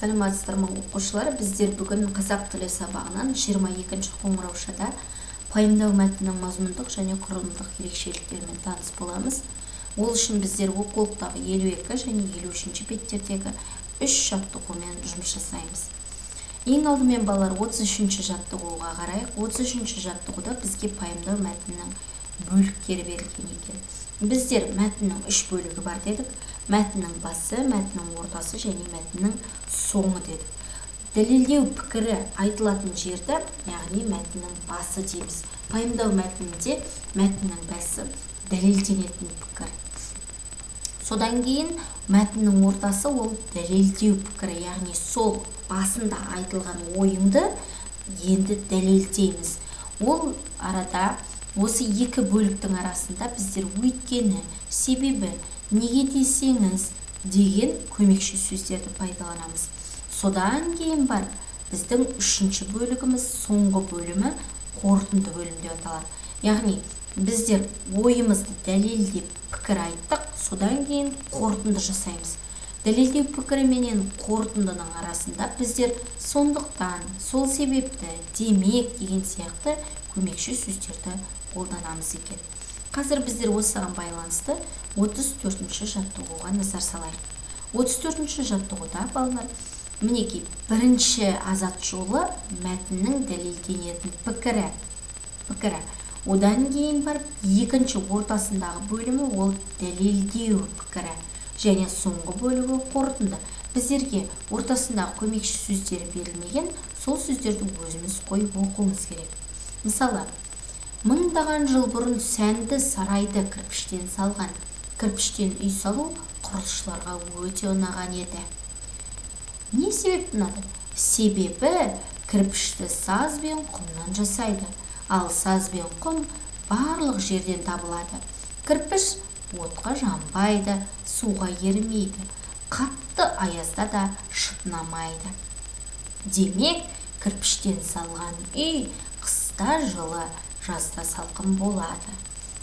Саламатсыздар ма оқушылар, біздер бүгін қазақ тілі сабағынан 22-ші қоңыраушада пайымдау мәтіннің мазмұндық және құрылымдық ерекшеліктерімен таныс боламыз. Ол үшін біздер оқулықтағы 52 және 53-ші беттердегі 3 жаттығумен жұмыс жасаймыз. Ең алдымен балалар 33-ші жаттығуға қарайық. 33-ші жаттығуда бізге пайымдау мәтіннің бөліктері берілген екен. Біздер мәтіннің 3 бөлігі бар дедік. Мәтіннің басы, мәтіннің ортасы және мәтіннің соңы дедік. Дәлелдеу пікірі айтылатын жерді, яғни мәтіннің басы дейміз. Пайымдау мәтінінде мәтіннің басы дәлелденетін пікір. Содан кейін мәтіннің ортасы ол дәлелдеу пікірі, яғни сол басында айтылған ойыңды енді дәлелдейміз. Ол арада осы екі бөліктің арасында біздер өйткені, себебі, неге десеңіз деген көмекші сөздерді пайдаланамыз. Содан кейін бар біздің үшінші бөлігіміз, соңғы бөлімі қорытынды бөлім деп аталады. Яғни біздер ойымызды дәлелдеп пікір айттық, содан кейін қорытынды жасаймыз. Дәлелдеу пікірі менен қорытындының арасында біздер сондықтан, сол себепті, демек деген сияқты көмекші сөздерді қолданамыз екен. Қазір біздер осыған байланысты 34-ші жаттығуға назар салайық. 34-ші жаттығуда балалар, мінекей, бірінші азат жолы мәтіннің дәлелденетін пікірі. Одан кейін бар екінші ортасындағы бөлімі ол дәлелдеу пікірі және соңғы бөлігі қорытынды. Біздерге ортасындағы көмекші сөздері берілмеген, сол сөздерді өзіміз қойып оқуымыз керек. Мысалы, мыңдаған жыл бұрын сәнді сарайды кірпіштен салған. Кірпіштен үй салу құрылысшыларға өте ұнаған еді. Не себеп ұнады? Себебі кірпішті саз бен құмнан жасайды, ал саз бен құм барлық жерден табылады. Кірпіш отқа жанбайды, суға ерімейді, қатты аязда да шытынамайды. Демек, кірпіштен салған үй қыста жылы, жазда салқын болады.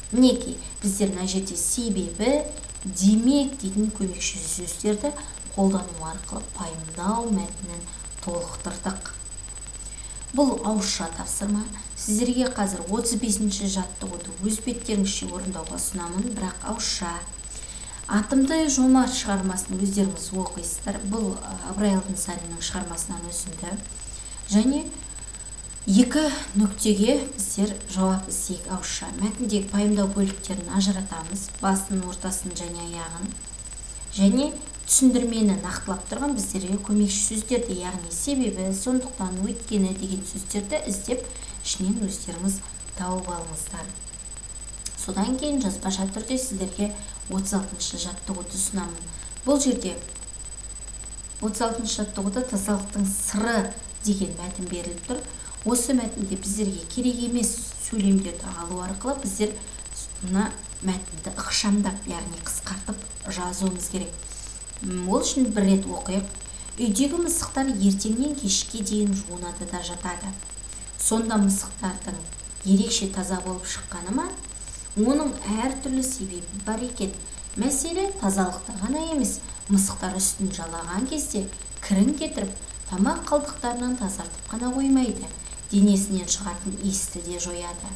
Мінекей, біздер мына жерде себебі, демек дейтін көмекші сөздерді қолдану арқылы пайымдау мәтінін толықтырдық. Бұл ауызша тапсырма. Сіздерге қазір 35-ші жаттығуды өз беттеріңізше орындауға ұсынамын, бірақ ауызша. Атымды жомарт шығармасын өздеріңіз оқисыздар. Бұл Ыбырай Алтынсариннің шығармасынан үзінді. Және 2 нүктеге біздер жауап іздейік ауызша. Мәтіндегі пайымдау бөліктерін ажыратамыз, басын, ортасын және аяғын. Және түсіндірмені нақтылап тұрған біздерге көмекші сөздерді, яғни себебі, сондықтан, өйткені деген сөздерді іздеп, ішінен өздеріңіз тауып алыңыздар. Содан кейін жазбаша түрде сіздерге 36-ші жаттығуды ұсынамын. Бұл жерде 36-ші жаттығуда тазалықтың сыры деген мәтін беріліп тұр. Осы мәтінде біздерге керек емес сөйлемдерді алу арқылы біздер мына мәтінді ықшамдап, яғни қысқартып жазуымыз керек. Ол үшін бір рет оқиық. Үйдегі мысықтар ертеңнен кешке дейін жуынады да жатады. Сонда мысықтардың ерекше таза болып шыққаны ма? Оның әртүрлі себебі бар екен. Мәселе тазалықта ғана емес, мысықтар үстін жалаған кезде кірін кетіріп, тамақ қалдықтарынан тазартып қана қоймайды, денесінен шығатын иісті де жояды.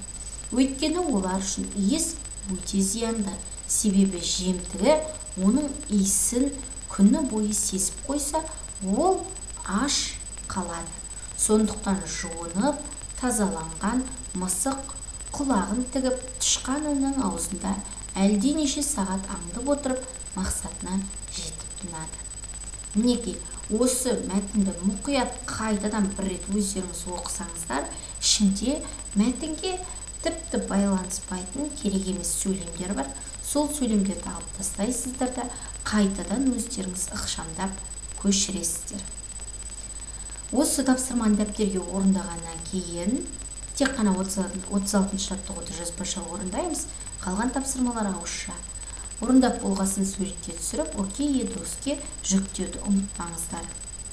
Өйткені олар үшін иіс өте зиянды. Себебі жемтігі оның иісін күні бойы сезіп қойса, ол аш қалады. Сондықтан жуынып, тазаланған мысық құлағын тігіп, тышқанының аузында әлденеше сағат аңдып отырып, мақсатына жетіп тынады. Мінекей, осы мәтінді мұқият қайтадан бір рет өздеріңіз оқысаңыздар, ішінде мәтінге тіпті байланыспайтын керек емес сөйлемдер бар. Сол сөйлемдерді алып тастайсыздар да қайтадан өздеріңіз ықшамдап көшіресіздер. Осы тапсырманы дәптерге орындағаннан кейін тек қана 36-ші жаттығуды жазбаша орындаймыз, қалған тапсырмалар ауызша. Орындап болғасын суретке түсіріп, окей едоске жүктеуді ұмытпаңыздар.